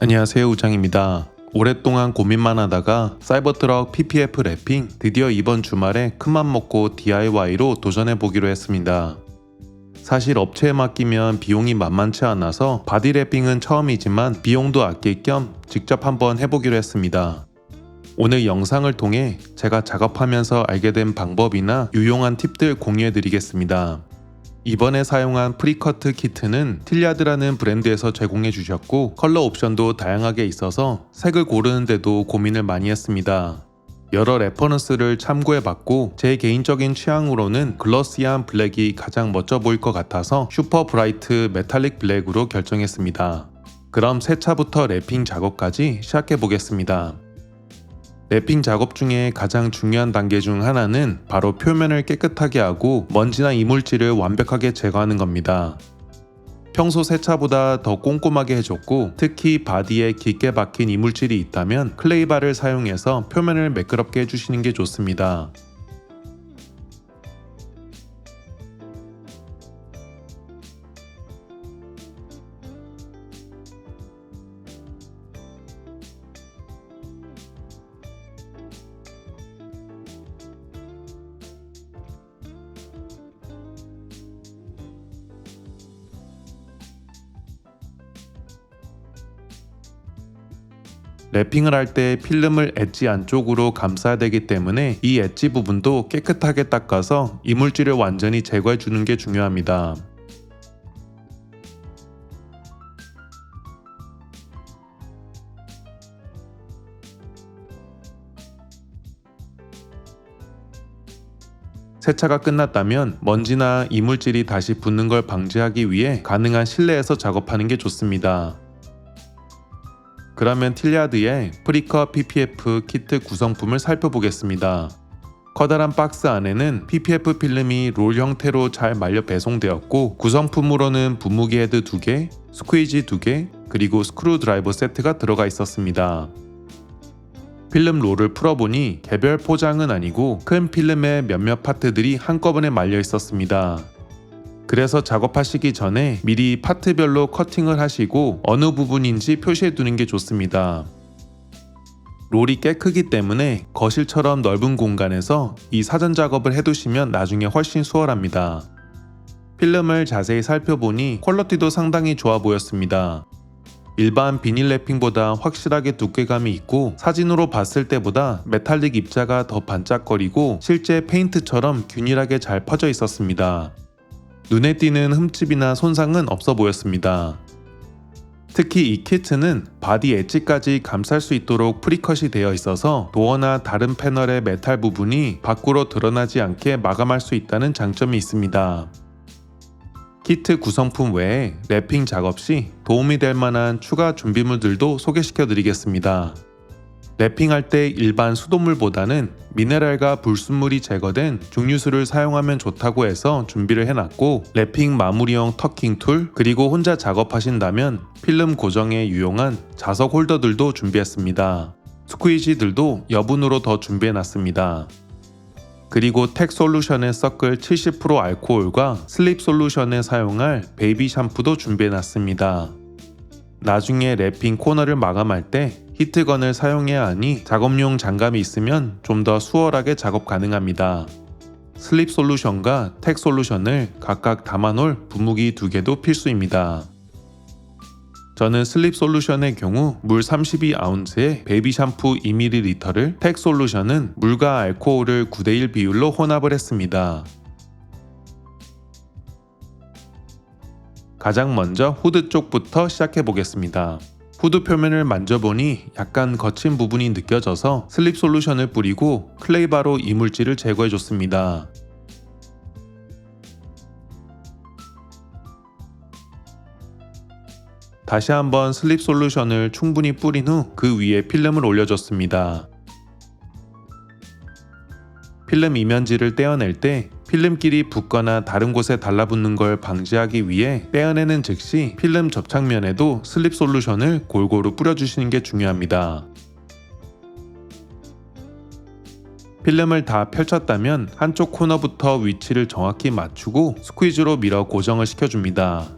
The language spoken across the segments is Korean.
안녕하세요, 우장입니다. 오랫동안 고민만 하다가 사이버트럭 PPF 랩핑 드디어 이번 주말에 큰맘 먹고 DIY로 도전해보기로 했습니다. 사실 업체에 맡기면 비용이 만만치 않아서 바디 랩핑은 처음이지만 비용도 아낄 겸 직접 한번 해보기로 했습니다. 오늘 영상을 통해 제가 작업하면서 알게 된 방법이나 유용한 팁들 공유해드리겠습니다. 이번에 사용한 프리커트 키트는 틸리아드라는 브랜드에서 제공해 주셨고 컬러 옵션도 다양하게 있어서 색을 고르는데도 고민을 많이 했습니다. 여러 레퍼런스를 참고해 봤고 제 개인적인 취향으로는 글러시한 블랙이 가장 멋져 보일 것 같아서 슈퍼 브라이트 메탈릭 블랙으로 결정했습니다. 그럼 세차부터 랩핑 작업까지 시작해 보겠습니다. 랩핑 작업 중에 가장 중요한 단계 중 하나는 바로 표면을 깨끗하게 하고 먼지나 이물질을 완벽하게 제거하는 겁니다. 평소 세차보다 더 꼼꼼하게 해줬고 특히 바디에 깊게 박힌 이물질이 있다면 클레이바를 사용해서 표면을 매끄럽게 해주시는 게 좋습니다. 랩핑을 할 때 필름을 엣지 안쪽으로 감싸야 되기 때문에 이 엣지 부분도 깨끗하게 닦아서 이물질을 완전히 제거해 주는 게 중요합니다. 세차가 끝났다면 먼지나 이물질이 다시 붙는 걸 방지하기 위해 가능한 실내에서 작업하는 게 좋습니다. 그러면 틸리아드의 프리커 PPF 키트 구성품을 살펴보겠습니다. 커다란 박스 안에는 PPF 필름이 롤 형태로 잘 말려 배송되었고 구성품으로는 분무기 헤드 2개, 스퀴지 2개, 그리고 스크루 드라이버 세트가 들어가 있었습니다. 필름 롤을 풀어보니 개별 포장은 아니고 큰 필름의 몇몇 파트들이 한꺼번에 말려 있었습니다. 그래서 작업하시기 전에 미리 파트별로 커팅을 하시고 어느 부분인지 표시해 두는 게 좋습니다. 롤이 꽤 크기 때문에 거실처럼 넓은 공간에서 이 사전 작업을 해두시면 나중에 훨씬 수월합니다. 필름을 자세히 살펴보니 퀄리티도 상당히 좋아 보였습니다. 일반 비닐 랩핑보다 확실하게 두께감이 있고 사진으로 봤을 때보다 메탈릭 입자가 더 반짝거리고 실제 페인트처럼 균일하게 잘 퍼져 있었습니다. 눈에 띄는 흠집이나 손상은 없어 보였습니다. 특히 이 키트는 바디 엣지까지 감쌀 수 있도록 프리컷이 되어 있어서 도어나 다른 패널의 메탈 부분이 밖으로 드러나지 않게 마감할 수 있다는 장점이 있습니다. 키트 구성품 외에 랩핑 작업 시 도움이 될 만한 추가 준비물들도 소개시켜 드리겠습니다. 랩핑할 때 일반 수돗물보다는 미네랄과 불순물이 제거된 중류수를 사용하면 좋다고 해서 준비를 해놨고 랩핑 마무리용 터킹 툴 그리고 혼자 작업하신다면 필름 고정에 유용한 자석 홀더들도 준비했습니다. 스퀴지들도 여분으로 더 준비해놨습니다. 그리고 텍 솔루션에 섞을 70% 알코올과 슬립 솔루션에 사용할 베이비 샴푸도 준비해놨습니다. 나중에 랩핑 코너를 마감할 때 히트건을 사용해야 하니 작업용 장갑이 있으면 좀 더 수월하게 작업 가능합니다. 슬립 솔루션과 텍 솔루션을 각각 담아놓을 분무기 2개도 필수입니다. 저는 슬립 솔루션의 경우 물 32아운스에 베이비 샴푸 2ml를, 텍 솔루션은 물과 알코올을 9:1 비율로 혼합을 했습니다. 가장 먼저 후드 쪽부터 시작해 보겠습니다. 후드 표면을 만져보니 약간 거친 부분이 느껴져서 슬립 솔루션을 뿌리고 클레이바로 이물질을 제거해줬습니다. 다시 한번 슬립 솔루션을 충분히 뿌린 후 그 위에 필름을 올려줬습니다. 필름 이면지를 떼어낼 때 필름끼리 붙거나 다른 곳에 달라붙는 걸 방지하기 위해 떼어내는 즉시 필름 접착면에도 슬립 솔루션을 골고루 뿌려주시는 게 중요합니다. 필름을 다 펼쳤다면 한쪽 코너부터 위치를 정확히 맞추고 스퀴즈로 밀어 고정을 시켜줍니다.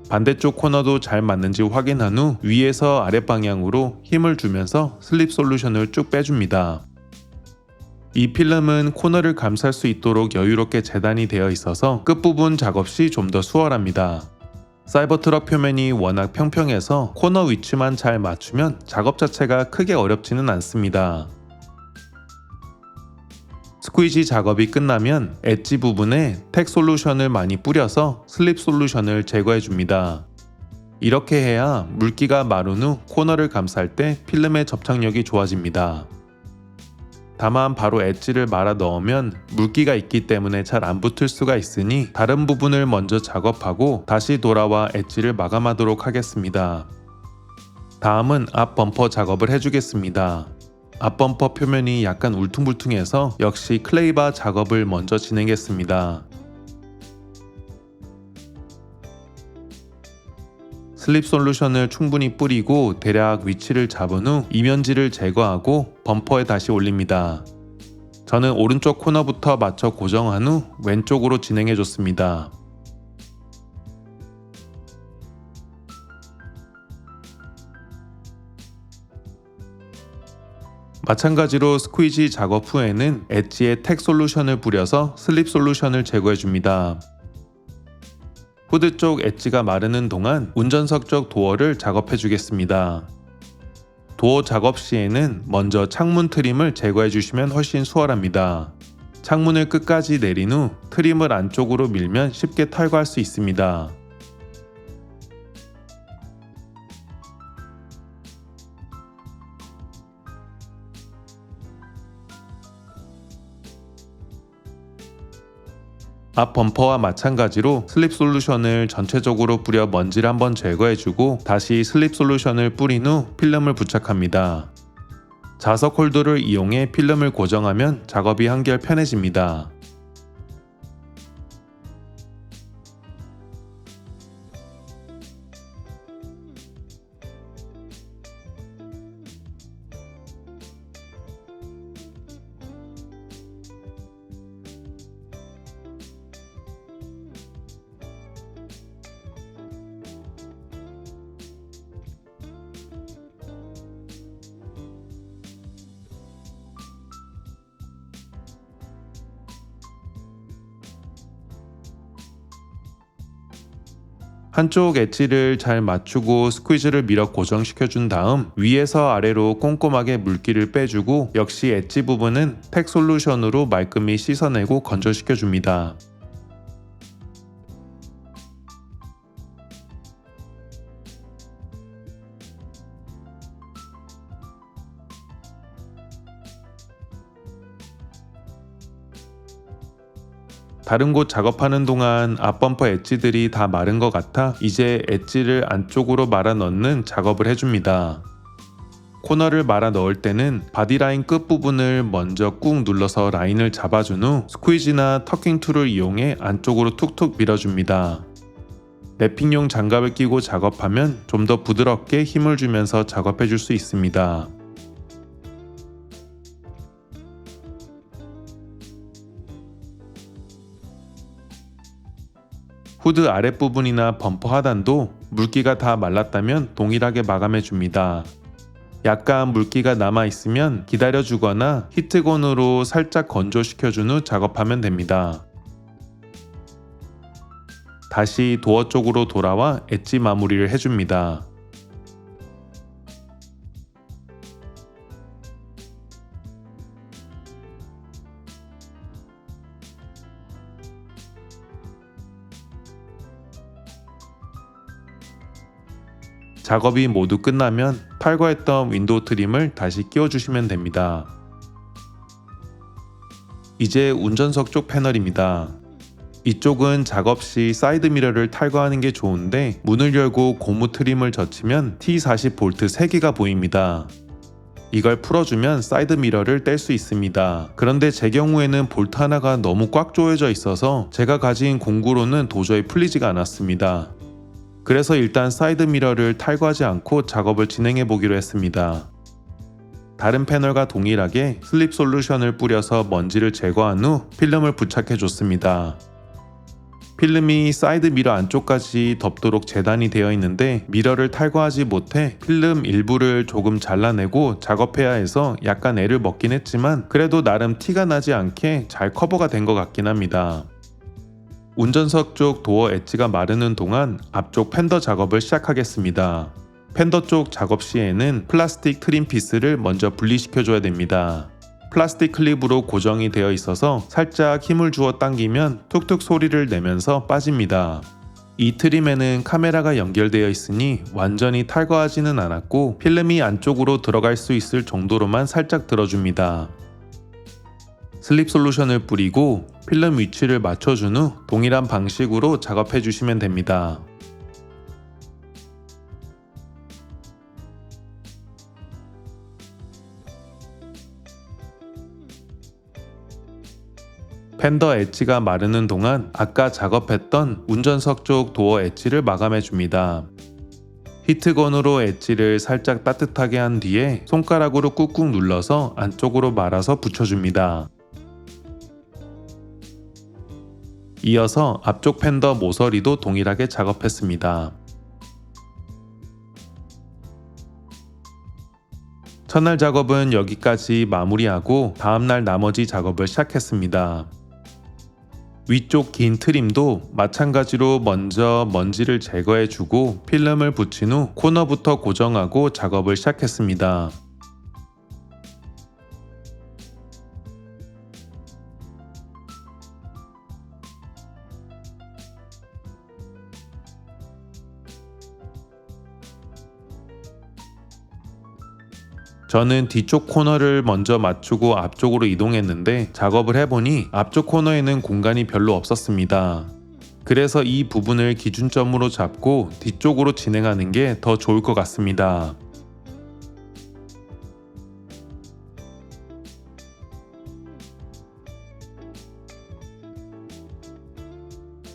반대쪽 코너도 잘 맞는지 확인한 후 위에서 아랫 방향으로 힘을 주면서 슬립 솔루션을 쭉 빼줍니다. 이 필름은 코너를 감쌀 수 있도록 여유롭게 재단이 되어 있어서 끝부분 작업 시 좀 더 수월합니다. 사이버트럭 표면이 워낙 평평해서 코너 위치만 잘 맞추면 작업 자체가 크게 어렵지는 않습니다. 스퀴지 작업이 끝나면 엣지 부분에 텍 솔루션을 많이 뿌려서 슬립 솔루션을 제거해 줍니다. 이렇게 해야 물기가 마른 후 코너를 감쌀 때 필름의 접착력이 좋아집니다. 다만 바로 엣지를 말아 넣으면 물기가 있기 때문에 잘 안 붙을 수가 있으니 다른 부분을 먼저 작업하고 다시 돌아와 엣지를 마감하도록 하겠습니다. 다음은 앞 범퍼 작업을 해주겠습니다. 앞 범퍼 표면이 약간 울퉁불퉁해서 역시 클레이바 작업을 먼저 진행했습니다. 슬립 솔루션을 충분히 뿌리고 대략 위치를 잡은 후 이면지를 제거하고 범퍼에 다시 올립니다. 저는 오른쪽 코너부터 맞춰 고정한 후 왼쪽으로 진행해 줬습니다. 마찬가지로 스퀴지 작업 후에는 엣지에 텍 솔루션을 뿌려서 슬립 솔루션을 제거해 줍니다. 후드 쪽 엣지가 마르는 동안 운전석 쪽 도어를 작업해 주겠습니다. 도어 작업 시에는 먼저 창문 트림을 제거해 주시면 훨씬 수월합니다. 창문을 끝까지 내린 후 트림을 안쪽으로 밀면 쉽게 탈거할 수 있습니다. 앞 범퍼와 마찬가지로 슬립 솔루션을 전체적으로 뿌려 먼지를 한번 제거해주고 다시 슬립 솔루션을 뿌린 후 필름을 부착합니다. 자석 홀더를 이용해 필름을 고정하면 작업이 한결 편해집니다. 한쪽 엣지를 잘 맞추고 스퀴즈를 밀어 고정시켜준 다음 위에서 아래로 꼼꼼하게 물기를 빼주고 역시 엣지 부분은 텍 솔루션으로 말끔히 씻어내고 건조시켜줍니다. 다른 곳 작업하는 동안 앞범퍼 엣지들이 다 마른 것 같아 이제 엣지를 안쪽으로 말아 넣는 작업을 해줍니다. 코너를 말아 넣을 때는 바디라인 끝부분을 먼저 꾹 눌러서 라인을 잡아준 후 스퀴즈나 터킹 툴을 이용해 안쪽으로 툭툭 밀어줍니다. 랩핑용 장갑을 끼고 작업하면 좀 더 부드럽게 힘을 주면서 작업해 줄 수 있습니다. 후드 아랫부분이나 범퍼 하단도 물기가 다 말랐다면 동일하게 마감해 줍니다. 약간 물기가 남아 있으면 기다려 주거나 히트건으로 살짝 건조시켜준 후 작업하면 됩니다. 다시 도어 쪽으로 돌아와 엣지 마무리를 해줍니다. 작업이 모두 끝나면 탈거했던 윈도우 트림을 다시 끼워주시면 됩니다. 이제 운전석 쪽 패널입니다. 이쪽은 작업 시 사이드 미러를 탈거하는 게 좋은데 문을 열고 고무 트림을 젖히면 T40 볼트 3개가 보입니다. 이걸 풀어주면 사이드 미러를 뗄 수 있습니다. 그런데 제 경우에는 볼트 하나가 너무 꽉 조여져 있어서 제가 가진 공구로는 도저히 풀리지가 않았습니다. 그래서 일단 사이드 미러를 탈거하지 않고 작업을 진행해 보기로 했습니다. 다른 패널과 동일하게 슬립 솔루션을 뿌려서 먼지를 제거한 후 필름을 부착해 줬습니다. 필름이 사이드 미러 안쪽까지 덮도록 재단이 되어 있는데 미러를 탈거하지 못해 필름 일부를 조금 잘라내고 작업해야 해서 약간 애를 먹긴 했지만 그래도 나름 티가 나지 않게 잘 커버가 된 것 같긴 합니다. 운전석 쪽 도어 엣지가 마르는 동안 앞쪽 팬더 작업을 시작하겠습니다. 팬더 쪽 작업 시에는 플라스틱 트림 피스를 먼저 분리시켜 줘야 됩니다. 플라스틱 클립으로 고정이 되어 있어서 살짝 힘을 주어 당기면 툭툭 소리를 내면서 빠집니다. 이 트림에는 카메라가 연결되어 있으니 완전히 탈거하지는 않았고 필름이 안쪽으로 들어갈 수 있을 정도로만 살짝 들어줍니다. 슬립 솔루션을 뿌리고 필름 위치를 맞춰준 후 동일한 방식으로 작업해 주시면 됩니다. 팬더 엣지가 마르는 동안 아까 작업했던 운전석 쪽 도어 엣지를 마감해 줍니다. 히트건으로 엣지를 살짝 따뜻하게 한 뒤에 손가락으로 꾹꾹 눌러서 안쪽으로 말아서 붙여줍니다. 이어서 앞쪽 팬더 모서리도 동일하게 작업했습니다. 첫날 작업은 여기까지 마무리하고 다음날 나머지 작업을 시작했습니다. 위쪽 긴 트림도 마찬가지로 먼저 먼지를 제거해주고 필름을 붙인 후 코너부터 고정하고 작업을 시작했습니다. 저는 뒤쪽 코너를 먼저 맞추고 앞쪽으로 이동했는데 작업을 해보니 앞쪽 코너에는 공간이 별로 없었습니다. 그래서 이 부분을 기준점으로 잡고 뒤쪽으로 진행하는 게 더 좋을 것 같습니다.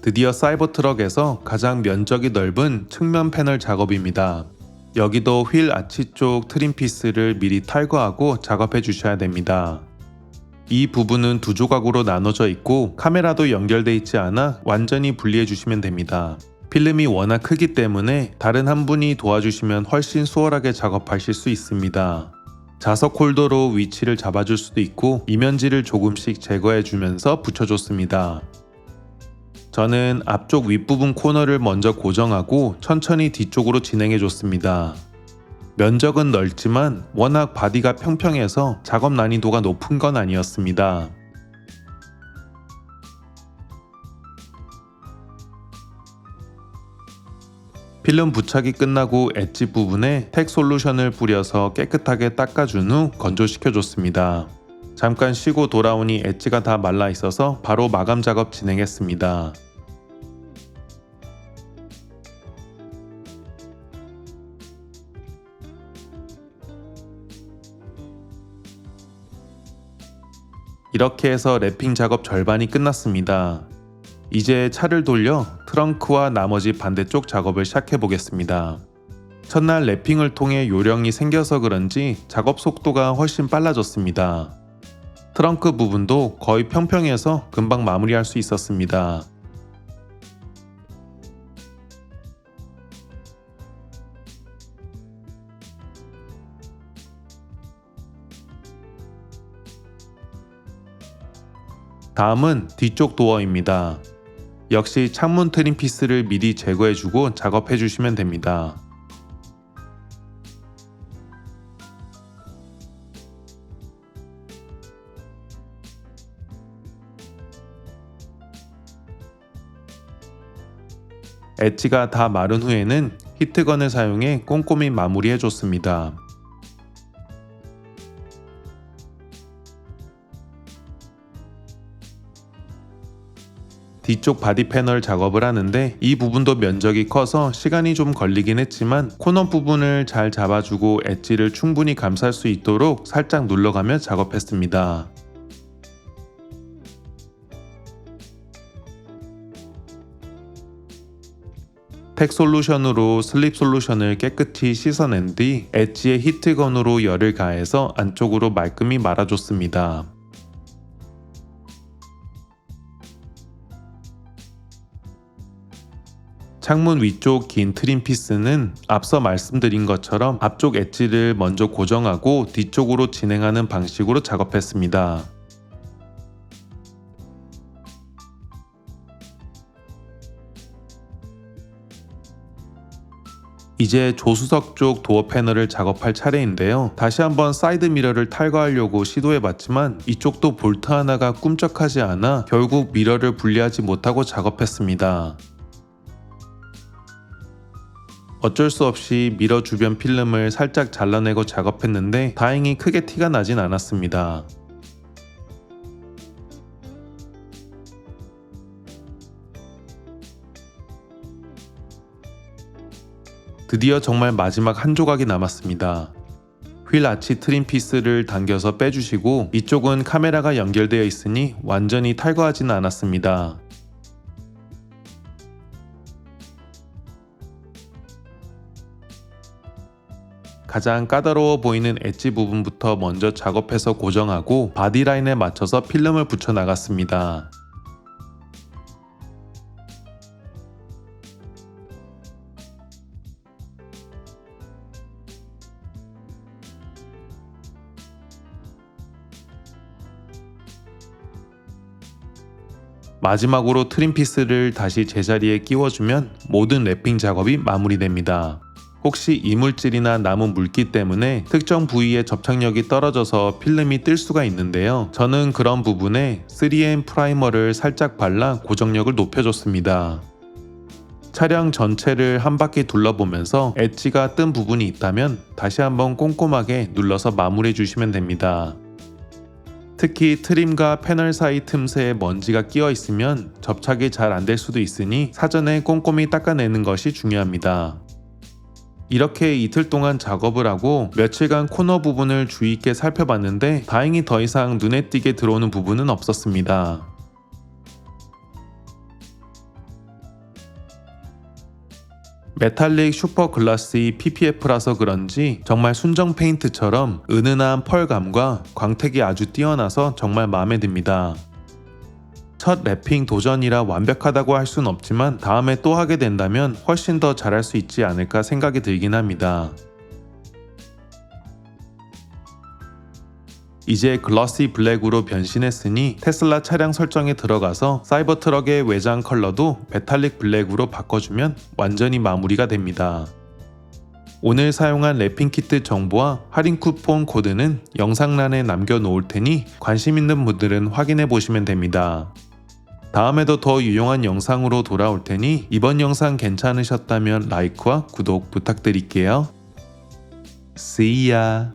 드디어 사이버트럭에서 가장 면적이 넓은 측면 패널 작업입니다. 여기도 휠 아치 쪽 트림 피스를 미리 탈거하고 작업해 주셔야 됩니다. 이 부분은 두 조각으로 나눠져 있고 카메라도 연결돼 있지 않아 완전히 분리해 주시면 됩니다. 필름이 워낙 크기 때문에 다른 한 분이 도와주시면 훨씬 수월하게 작업하실 수 있습니다. 자석 홀더로 위치를 잡아줄 수도 있고 이면지를 조금씩 제거해 주면서 붙여줬습니다. 저는 앞쪽 윗부분 코너를 먼저 고정하고 천천히 뒤쪽으로 진행해 줬습니다. 면적은 넓지만 워낙 바디가 평평해서 작업 난이도가 높은 건 아니었습니다. 필름 부착이 끝나고 엣지 부분에 텍 솔루션을 뿌려서 깨끗하게 닦아준 후 건조시켜 줬습니다. 잠깐 쉬고 돌아오니 엣지가 다 말라 있어서 바로 마감 작업 진행했습니다. 이렇게 해서 랩핑 작업 절반이 끝났습니다. 이제 차를 돌려 트렁크와 나머지 반대쪽 작업을 시작해 보겠습니다. 첫날 랩핑을 통해 요령이 생겨서 그런지 작업 속도가 훨씬 빨라졌습니다. 트렁크 부분도 거의 평평해서 금방 마무리할 수 있었습니다. 다음은 뒤쪽 도어입니다. 역시 창문 트림 피스를 미리 제거해주고 작업해주시면 됩니다. 엣지가 다 마른 후에는 히트건을 사용해 꼼꼼히 마무리해줬습니다. 뒤쪽 바디 패널 작업을 하는데 이 부분도 면적이 커서 시간이 좀 걸리긴 했지만 코너 부분을 잘 잡아주고 엣지를 충분히 감쌀 수 있도록 살짝 눌러가며 작업했습니다. 텍 솔루션으로 슬립 솔루션을 깨끗이 씻어낸 뒤 엣지에 히트건으로 열을 가해서 안쪽으로 말끔히 말아줬습니다. 창문 위쪽 긴 트림 피스는 앞서 말씀드린 것처럼 앞쪽 엣지를 먼저 고정하고 뒤쪽으로 진행하는 방식으로 작업했습니다. 이제 조수석 쪽 도어 패널을 작업할 차례인데요. 다시 한번 사이드 미러를 탈거하려고 시도해봤지만 이쪽도 볼트 하나가 꿈쩍하지 않아 결국 미러를 분리하지 못하고 작업했습니다. 어쩔 수 없이 미러 주변 필름을 살짝 잘라내고 작업했는데 다행히 크게 티가 나진 않았습니다. 드디어 정말 마지막 한 조각이 남았습니다. 휠 아치 트림 피스를 당겨서 빼주시고 이쪽은 카메라가 연결되어 있으니 완전히 탈거하지는 않았습니다. 가장 까다로워 보이는 엣지 부분부터 먼저 작업해서 고정하고 바디라인에 맞춰서 필름을 붙여 나갔습니다. 마지막으로 트림 피스를 다시 제자리에 끼워주면 모든 랩핑 작업이 마무리됩니다. 혹시 이물질이나 남은 물기 때문에 특정 부위에 접착력이 떨어져서 필름이 뜰 수가 있는데요. 저는 그런 부분에 3M 프라이머를 살짝 발라 고정력을 높여줬습니다. 차량 전체를 한 바퀴 둘러보면서 엣지가 뜬 부분이 있다면 다시 한번 꼼꼼하게 눌러서 마무리해 주시면 됩니다. 특히 트림과 패널 사이 틈새에 먼지가 끼어 있으면 접착이 잘 안 될 수도 있으니 사전에 꼼꼼히 닦아내는 것이 중요합니다. 이렇게 이틀 동안 작업을 하고 며칠간 코너 부분을 주의 있게 살펴봤는데 다행히 더 이상 눈에 띄게 들어오는 부분은 없었습니다. 메탈릭 슈퍼 글라시 PPF라서 그런지 정말 순정 페인트처럼 은은한 펄감과 광택이 아주 뛰어나서 정말 마음에 듭니다. 첫 랩핑 도전이라 완벽하다고 할 순 없지만 다음에 또 하게 된다면 훨씬 더 잘할 수 있지 않을까 생각이 들긴 합니다. 이제 글러시 블랙으로 변신했으니 테슬라 차량 설정에 들어가서 사이버트럭의 외장 컬러도 메탈릭 블랙으로 바꿔주면 완전히 마무리가 됩니다. 오늘 사용한 랩핑 키트 정보와 할인 쿠폰 코드는 영상란에 남겨놓을 테니 관심 있는 분들은 확인해 보시면 됩니다. 다음에도 더 유용한 영상으로 돌아올 테니 이번 영상 괜찮으셨다면 라이크와 구독 부탁드릴게요. See ya!